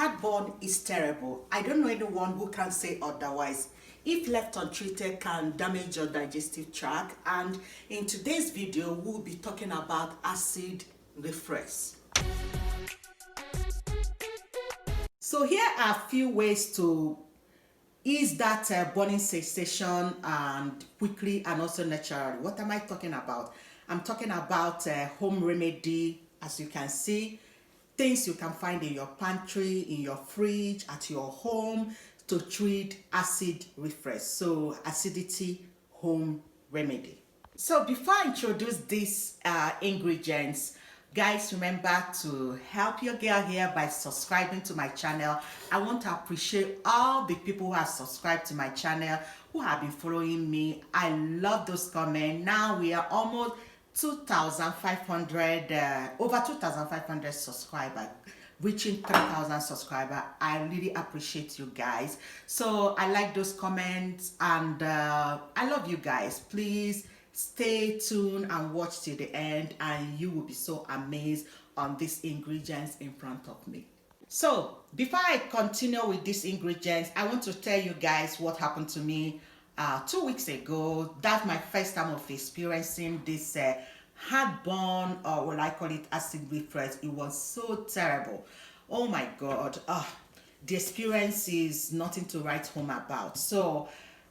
Heartburn is terrible. I don't know anyone who can say otherwise. If left untreated, can damage your digestive tract. And in today's video, we'll be talking about acid reflux. So here are a few ways to ease that burning sensation and quickly and also naturally. What am I talking about? I'm talking about home remedy. As you can see, things you can find in your pantry, in your fridge, at your home to treat acid reflux. So acidity home remedy. So before I introduce these ingredients, guys, remember to help your girl here by subscribing to my channel. I want to appreciate all the people who have subscribed to my channel, who have been following me. I love those comments. Now we are almost 2,500, over 2,500 subscribers, reaching 3,000 subscribers. I really appreciate you guys. So I like those comments and I love you guys. Please stay tuned and watch till the end, and you will be so amazed on these ingredients in front of me. So before I continue with these ingredients, I want to tell you guys what happened to me 2 weeks ago. That's my first time of experiencing this heartburn, or what I call it acid reflux. It was so terrible. Oh my god, the experience is nothing to write home about. So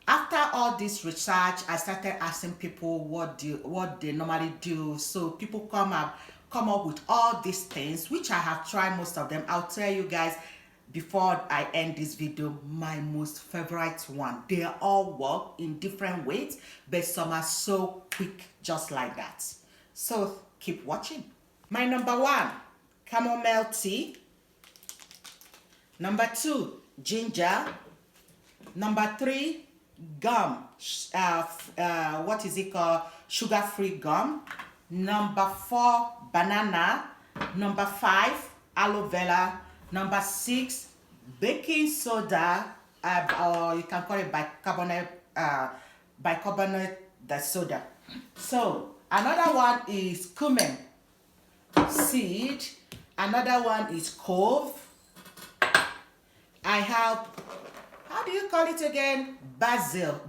after all this research, I started asking people what they normally do. So people come up with all these things, which I have tried most of them. I'll tell you guys before I end this video my most favorite one. They all work in different ways, but some are so quick, just like that. So keep watching. My number 1, chamomile tea. Number 2, ginger. Number 3, gum, what is it called, sugar-free gum. Number 4, banana. Number 5, aloe vera. Number 6, baking soda, or you can call it bicarbonate soda. So another one is cumin seed. Another one is clove. I have, how do you call it again? Basil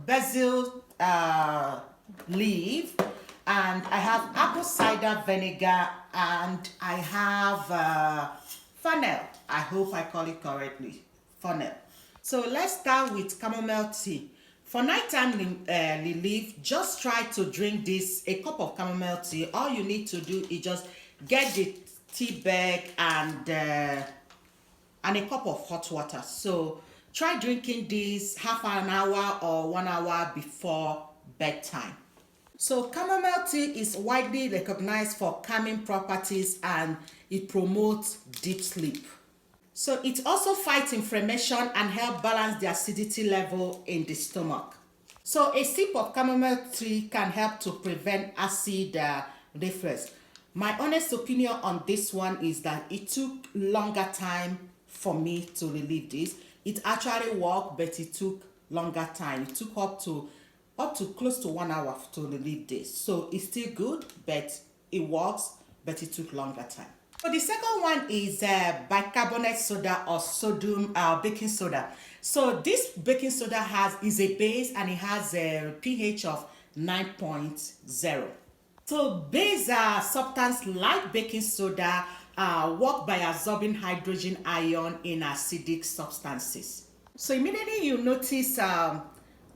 leaf, and I have apple cider vinegar, and I have fennel. I hope I call it correctly, fennel. So let's start with chamomile tea. For nighttime relief, just try to drink this, a cup of chamomile tea. All you need to do is just get the tea bag and a cup of hot water. So try drinking this half an hour or 1 hour before bedtime. So chamomile tea is widely recognized for calming properties, and it promotes deep sleep. So it also fights inflammation and helps balance the acidity level in the stomach. So a sip of chamomile tea can help to prevent acid reflux. My honest opinion on this one is that it took longer time for me to relieve this. It actually worked, but it took longer time. It took up to close to 1 hour to relieve this. So it's still good, but it works, but it took longer time. So the second one is bicarbonate soda, or sodium baking soda. So this baking soda is a base, and it has a pH of 9.0. So base substance like baking soda work by absorbing hydrogen ion in acidic substances. So immediately you notice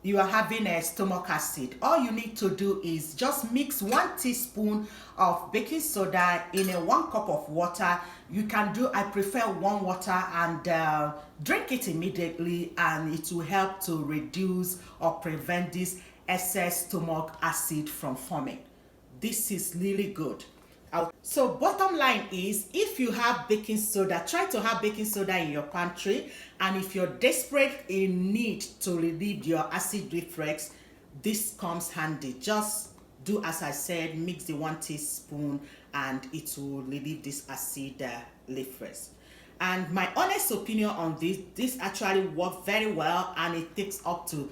you are having a stomach acid, all you need to do is just mix 1 teaspoon of baking soda in 1 cup of water. You can do, I prefer warm water, and drink it immediately, and it will help to reduce or prevent this excess stomach acid from forming. This is really good. So bottom line is, if you have baking soda, try to have baking soda in your pantry, and if you're desperate in need to relieve your acid reflux, this comes handy. Just do as I said, mix the 1 teaspoon and it will relieve this acid reflux. And my honest opinion on this actually works very well, and it takes up to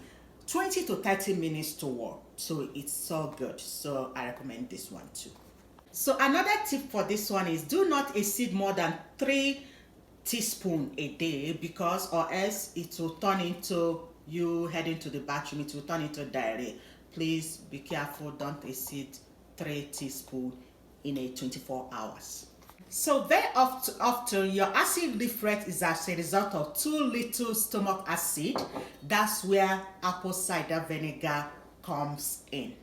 20 to 30 minutes to work. So it's so good. So I recommend this one too. So another tip for this one is, do not exceed more than 3 teaspoon a day, because or else it will turn into you heading to the bathroom, it will turn into diarrhea. Please be careful, don't exceed 3 teaspoons in a 24 hours. So very often your acid reflux is as a result of too little stomach acid. That's where apple cider vinegar comes in.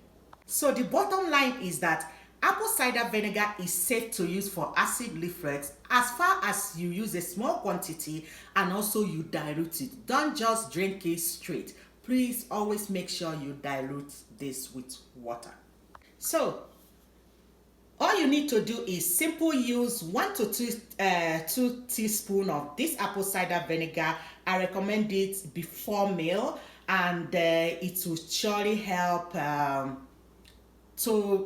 So the bottom line is that apple cider vinegar is safe to use for acid reflux as far as you use a small quantity and also you dilute it. Don't just drink it straight. Please always make sure you dilute this with water. So all you need to do is simple use 1 to 2 teaspoons of this apple cider vinegar. I recommend it before meal, and it will surely help to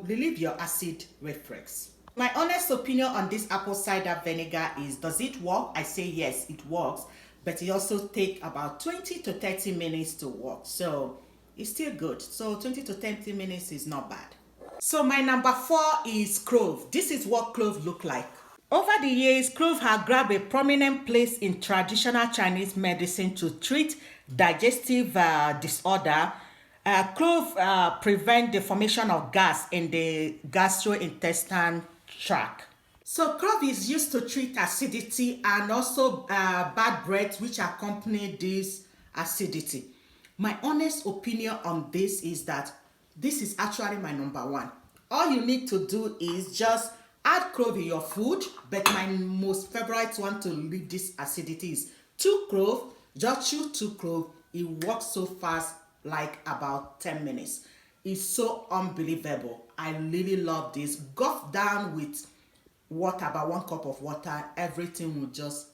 relieve your acid reflux. My honest opinion on this apple cider vinegar is, does it work? I say yes, it works, but it also takes about 20 to 30 minutes to work. So it's still good. So 20 to 30 minutes is not bad. So my number 4 is clove. This is what clove look like. Over the years, clove have grabbed a prominent place in traditional Chinese medicine to treat digestive disorder. Clove prevent the formation of gas in the gastrointestinal tract. So clove is used to treat acidity and also bad breath, which accompany this acidity. My honest opinion on this is that this is actually my number 1. All you need to do is just add clove in your food, but my most favorite one to relieve this acidity is 2 clove. Just chew 2 clove. It works so fast, like about 10 minutes. It's so unbelievable. I really love this. Gulp down with water, about 1 cup of water. Everything will just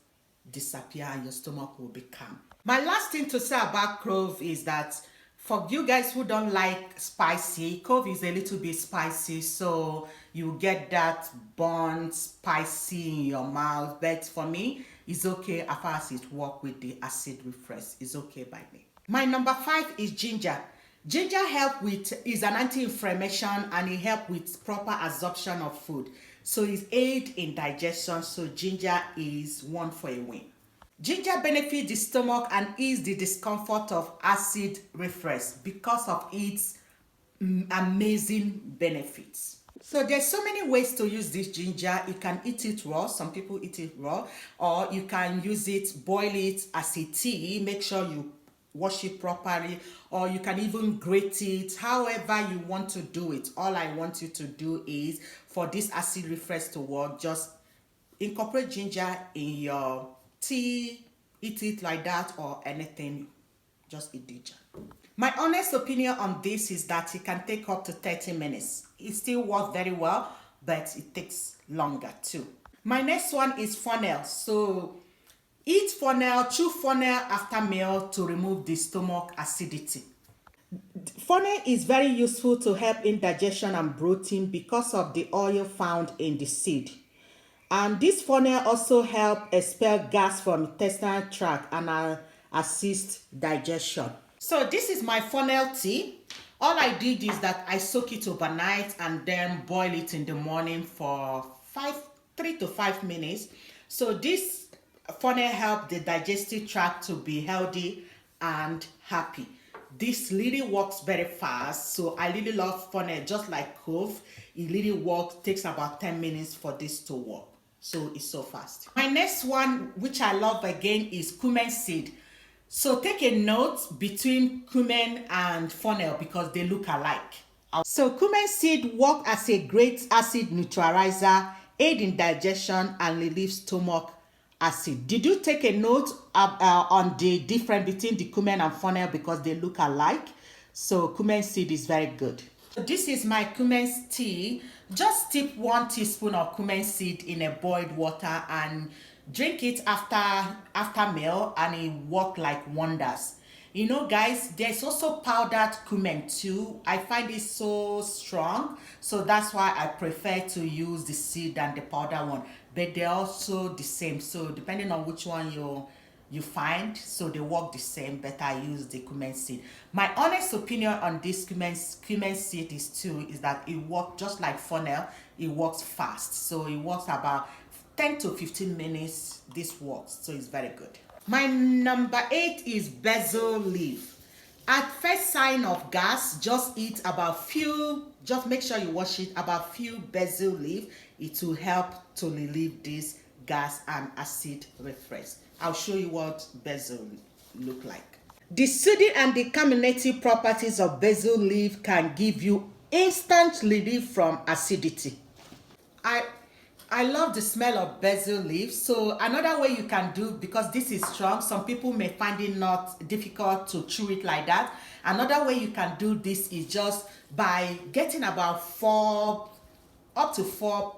disappear and your stomach will be calm. My last thing to say about clove is that for you guys who don't like spicy, clove is a little bit spicy, so you get that burnt spicy in your mouth. But for me, it's okay as far as it works with the acid reflux. It's okay by me. My number 5 is ginger. Ginger is an anti-inflammation, and it helps with proper absorption of food. So it aids in digestion. So ginger is one for a win. Ginger benefits the stomach and ease the discomfort of acid reflux because of its amazing benefits. So there's so many ways to use this ginger. You can eat it raw. Some people eat it raw, or you can use it, boil it as a tea. Make sure you wash it properly, or you can even grate it. However you want to do it. All I want you to do is, for this acid reflux to work, just incorporate ginger in your tea, eat it like that, or anything, just eat ginger. My honest opinion on this is that it can take up to 30 minutes. It still works very well, but it takes longer too. My next one is fennel. So eat fennel, chew fennel after meal to remove the stomach acidity. Fennel is very useful to help in digestion and bloating because of the oil found in the seed. And this fennel also helps expel gas from intestinal tract and assist digestion. So this is my fennel tea. All I did is that I soak it overnight and then boil it in the morning for 3 to 5 minutes. So this fennel helps the digestive tract to be healthy and happy. This really works very fast, so I really love fennel. Just like clove, it really works. Takes about 10 minutes for this to work. So it's so fast. My next one, which I love again, is cumin seed. So take a note between cumin and fennel because they look alike. So cumin seed work as a great acid neutralizer, aid in digestion, and relieve stomach acid. Did you take a note on the difference between the cumin and fennel because they look alike? So cumin seed is very good. This is my cumin tea. Just dip 1 teaspoon of cumin seed in a boiled water and drink it after meal, and it works like wonders. You know, guys, there's also powdered cumin too. I find it so strong, so that's why I prefer to use the seed than the powder one. But they're also the same, so depending on which one you find, so they work the same, but I use the cumin seed. My honest opinion on this cumin seed is that it works just like fennel. It works fast, so it works about 10 to 15 minutes, this works, so it's very good. My number 8 is Basil Leaf. At first sign of gas, just eat about just make sure you wash it, about few basil leaf. It will help to relieve this gas and acid reflux. I'll show you what basil look like. The soothing and decamminative properties of basil leaf can give you instant relief from acidity. I love the smell of basil leaves. So another way you can do, because this is strong, some people may find it not difficult to chew it like that. Another way you can do this is just by getting about 4 to 4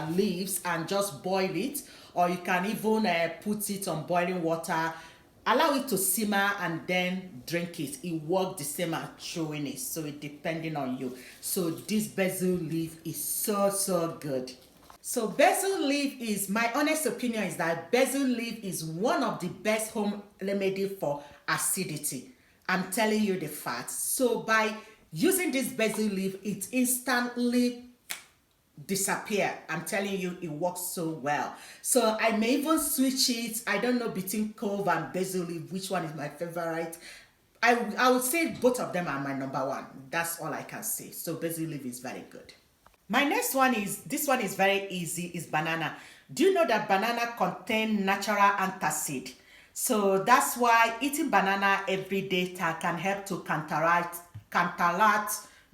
leaves and just boil it, or you can even put it on boiling water, allow it to simmer and then drink it. It works the same as chewing it, so it depending on you. So this basil leaf is so good. So basil leaf is, my honest opinion is that basil leaf is one of the best home remedy for acidity. I'm telling you the facts. So by using this basil leaf, it instantly disappear. I'm telling you, it works so well. So I may even switch it. I don't know, between Clove and basil leaf, which one is my favorite. I would say both of them are my number 1. That's all I can say. So basil leaf is very good. My next one is, this one is very easy, is banana. Do you know that banana contain natural antacid? So that's why eating banana every day can help to counteract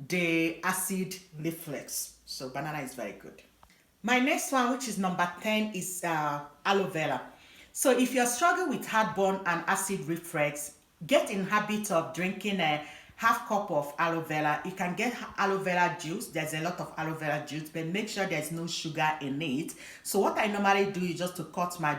the acid reflux. So banana is very good. My next one, which is number 10, is aloe vera. So if you're struggling with heartburn and acid reflux, get in habit of drinking a half cup of aloe vera. You can get aloe vera juice. There's a lot of aloe vera juice, but make sure there's no sugar in it. So what I normally do is just to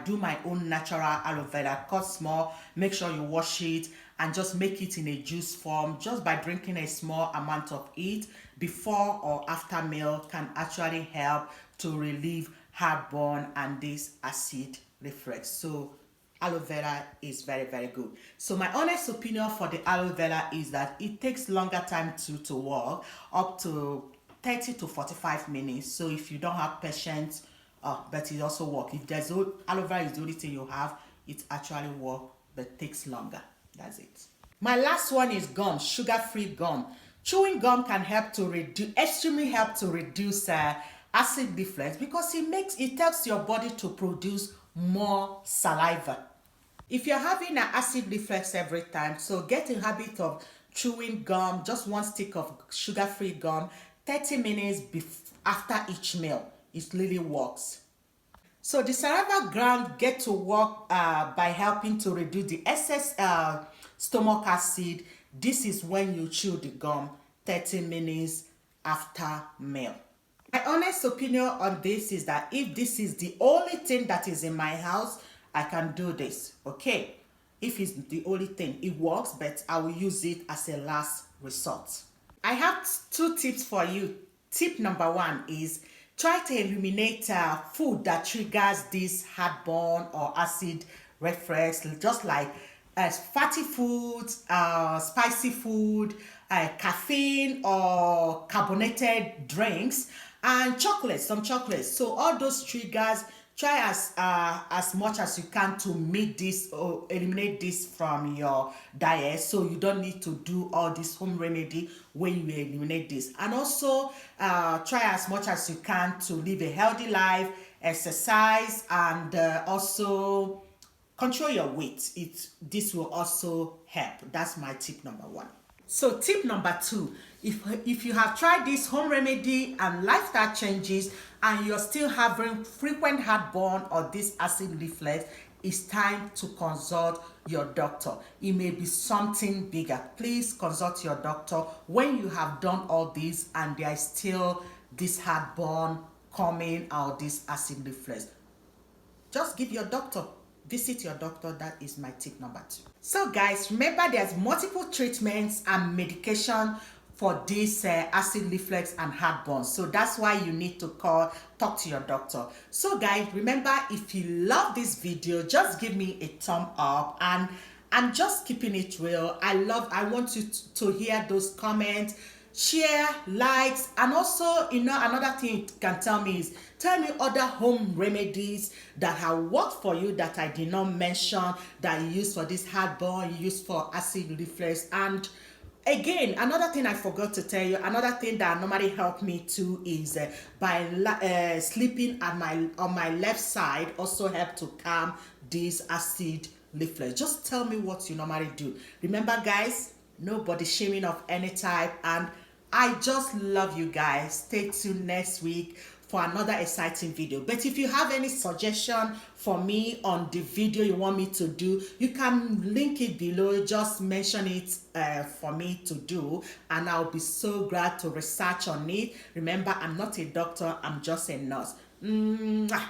do my own natural aloe vera. Cut small, make sure you wash it, and just make it in a juice form. Just by drinking a small amount of it before or after meal can actually help to relieve heartburn and this acid reflux. So aloe vera is very good. So my honest opinion for the aloe vera is that it takes longer time to work, up to 30 to 45 minutes. So if you don't have patience, but it also works. If there's aloe vera is the only thing you have, it actually works, but takes longer. That's it. My last one is gum, sugar-free gum. Chewing gum can help to extremely help to reduce acid reflux, because it helps your body to produce more saliva. If you're having an acid reflux every time, so get in habit of chewing gum, just 1 stick of sugar-free gum, 30 minutes after each meal. It really works. So the saliva gland get to work by helping to reduce the excess stomach acid. This is when you chew the gum 30 minutes after meal. My honest opinion on this is that if this is the only thing that is in my house, I can do this, okay? If it's the only thing, it works, but I will use it as a last resort. I have 2 tips for you. Tip number 1 is try to eliminate food that triggers this heartburn or acid reflux, just like fatty foods, spicy food, caffeine or carbonated drinks, and chocolates, some chocolates. So all those triggers, try as much as you can to make this or eliminate this from your diet, so you don't need to do all this home remedy when you eliminate this. And also try as much as you can to live a healthy life, exercise, and also control your weight. This will also help. That's my tip number 1. So tip number 2, if you have tried this home remedy and lifestyle changes and you're still having frequent heartburn or this acid reflux, it's time to consult your doctor. It may be something bigger. Please consult your doctor when you have done all this and there is still this heartburn coming or this acid reflux. Just visit your doctor. That is my tip number 2. So guys, remember there's multiple treatments and medication for this acid reflux and heartburn. So that's why you need to talk to your doctor. So guys, remember, if you love this video, just give me a thumb up, and I'm just keeping it real. I want you to hear those comments. share, likes, and also, another thing you can tell me is, tell me other home remedies that have worked for you that I did not mention, that you use for this heartburn, you use for acid reflux. And again, another thing I forgot to tell you, another thing that normally help me too is by sleeping on my left side also help to calm this acid reflux. Just tell me what you normally do. Remember, guys, nobody shaming of any type, and I just love you guys. Stay tuned next week for another exciting video. But if you have any suggestion for me on the video you want me to do, you can link it below. Just mention it for me to do, and I'll be so glad to research on it. Remember, I'm not a doctor, I'm just a nurse. Mwah.